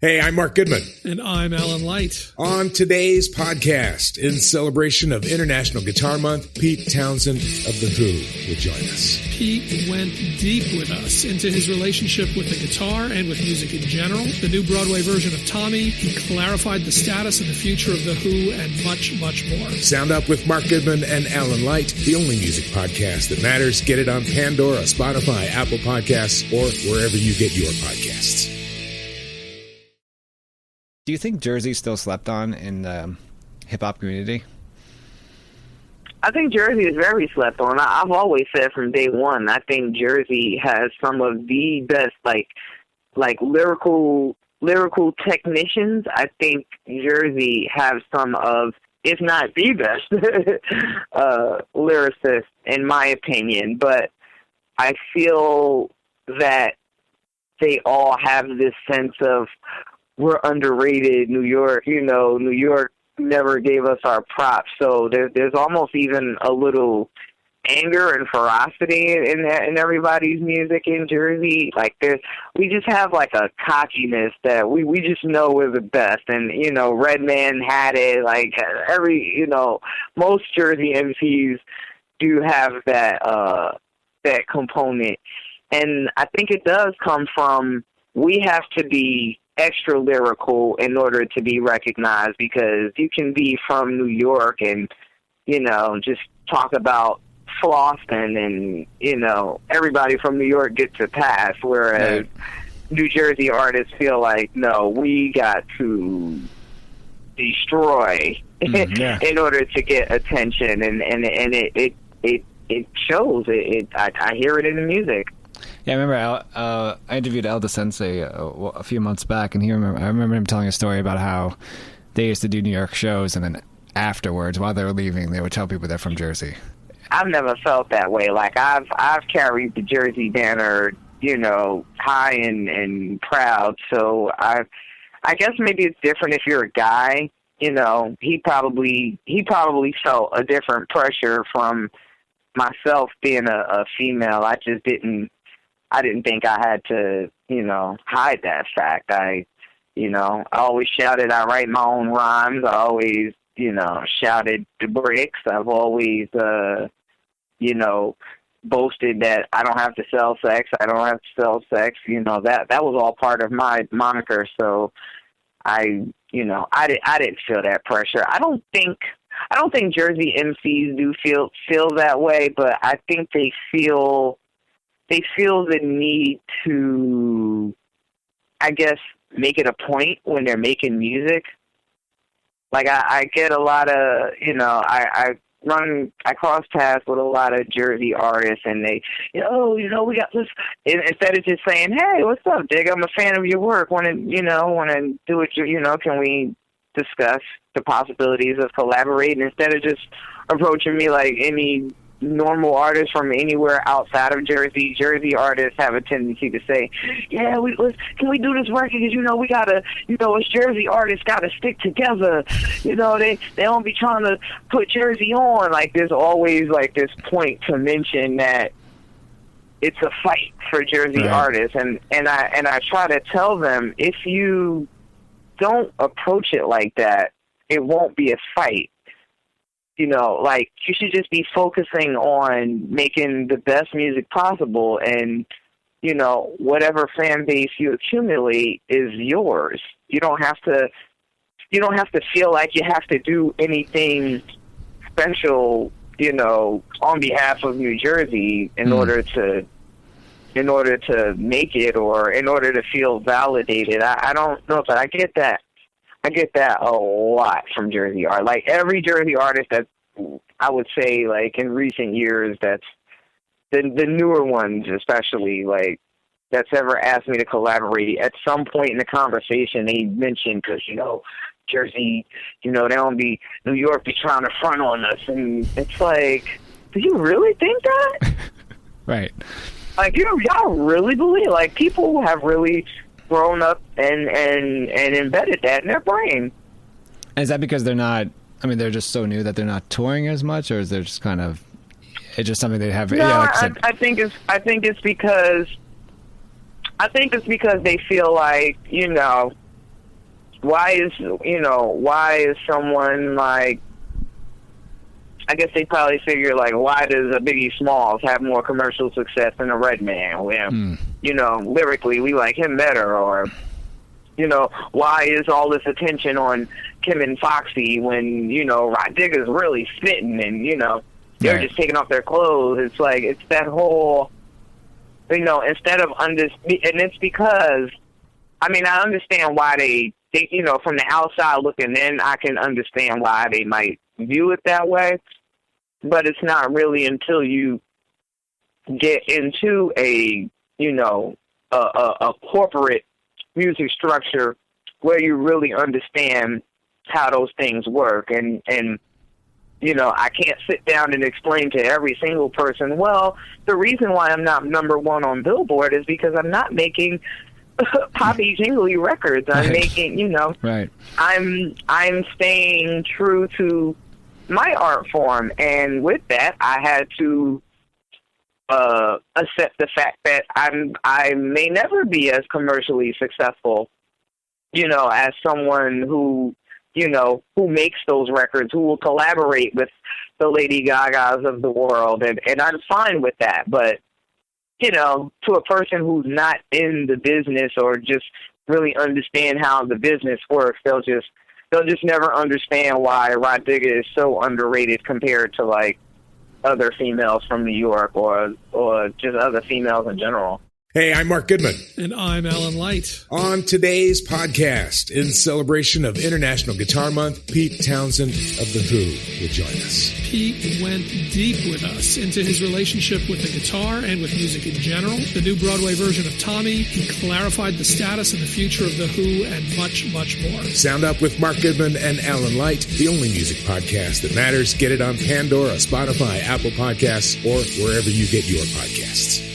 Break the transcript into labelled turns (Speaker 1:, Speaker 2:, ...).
Speaker 1: Hey, I'm Mark Goodman.
Speaker 2: And I'm Alan Light.
Speaker 1: On today's podcast, in celebration of International Guitar Month, Pete Townsend of The Who will join us.
Speaker 2: Pete went deep with us into his relationship with the guitar and with music in general, the new Broadway version of Tommy. He clarified the status and the future of The Who, and much, much more.
Speaker 1: Sound Up with Mark Goodman and Alan Light, the only music podcast that matters. Get it on Pandora, Spotify, Apple Podcasts, or wherever you get your podcasts.
Speaker 3: Do you think Jersey's still slept on in the hip-hop community?
Speaker 4: I think Jersey is very slept on. I've always said from day one, I think Jersey has some of the best, like lyrical technicians. I think Jersey have some of, if not the best, lyricists, in my opinion. But I feel that they all have this sense of, we're underrated. New York never gave us our props. So there's almost even a little anger and ferocity in everybody's music in Jersey. Like we just have like a cockiness that we just know we're the best. And, Redman had it. Like most Jersey MCs do have that component. And I think it does come from, we have to be extra lyrical in order to be recognized, because you can be from New York and, just talk about flossing and, everybody from New York gets a pass, whereas New Jersey artists feel like, no, we got to destroy in order to get attention, and it shows. I hear it in the music.
Speaker 3: Yeah, I remember I interviewed Elda Sensei a few months back, and I remember him telling a story about how they used to do New York shows, and then afterwards, while they were leaving, they would tell people they're from Jersey.
Speaker 4: I've never felt that way. Like I've carried the Jersey banner, high and proud. So I guess maybe it's different if you're a guy. He probably felt a different pressure from myself being a female. I didn't think I had to, hide that fact. I always shouted I write my own rhymes. I always, shouted the bricks. I've always, boasted that I don't have to sell sex. I don't have to sell sex. That was all part of my moniker. So I didn't feel that pressure. I don't think Jersey MCs do feel that way, but I think they feel the need to, I guess, make it a point when they're making music. Like I get a lot of, I cross paths with a lot of Jersey artists, and they, we got this. Instead of just saying, "Hey, what's up, Digga? I'm a fan of your work. Want to do it? Can we discuss the possibilities of collaborating?" Instead of just approaching me like any normal artists from anywhere outside of Jersey. Jersey artists have a tendency to say, "Yeah, can we do this record? Because we gotta, us Jersey artists gotta stick together. They don't be trying to put Jersey on." Like there's always like this point to mention that it's a fight for Jersey artists, and I try to tell them, if you don't approach it like that, it won't be a fight. Like, you should just be focusing on making the best music possible, and, whatever fan base you accumulate is yours. You don't have to feel like you have to do anything special, on behalf of New Jersey in order to make it, or in order to feel validated. I don't know, but I get that. I get that a lot from Jersey art. Like every Jersey artist that I would say, like in recent years, that's the newer ones, especially, like that's ever asked me to collaborate. At some point in the conversation, they mentioned, because Jersey, they don't be, New York be trying to front on us, and it's like, do you really think that?
Speaker 3: Right.
Speaker 4: Like y'all really believe? Like people have really grown up and embedded that in their brain.
Speaker 3: And is that because they're just so new that they're not touring as much, or is there just kind of, it's just something they have?
Speaker 4: No,
Speaker 3: yeah, like
Speaker 4: I think it's because they feel like, why is someone like, I guess they probably figure, like, why does a Biggie Smalls have more commercial success than a Redman? Where, lyrically, we like him better. Or, why is all this attention on Kim and Foxy when, Rah Digga's really spitting and, they're just taking off their clothes? It's like, it's that whole, instead of, and it's because, I understand why they, from the outside looking in, I can understand why they might view it that way, but it's not really until you get into a corporate music structure where you really understand how those things work. And I can't sit down and explain to every single person, well, the reason why I'm not number one on Billboard is because I'm not making poppy jingly records. I'm making,
Speaker 3: right.
Speaker 4: I'm staying true to my art form, and with that, I had to accept the fact that I may never be as commercially successful, as someone who makes those records, who will collaborate with the Lady Gagas of the world, and I'm fine with that. But to a person who's not in the business or just really understand how the business works, they'll just never understand why Rah Digga is so underrated compared to, like, other females from New York or just other females in general.
Speaker 1: Hey, I'm Mark Goodman.
Speaker 2: And I'm Alan Light.
Speaker 1: On today's podcast, in celebration of International Guitar Month, Pete Townsend of The Who will join us.
Speaker 2: Pete went deep with us into his relationship with the guitar and with music in general, the new Broadway version of Tommy. He clarified the status and the future of The Who, and much, much more.
Speaker 1: Sound Up with Mark Goodman and Alan Light, the only music podcast that matters. Get it on Pandora, Spotify, Apple Podcasts, or wherever you get your podcasts.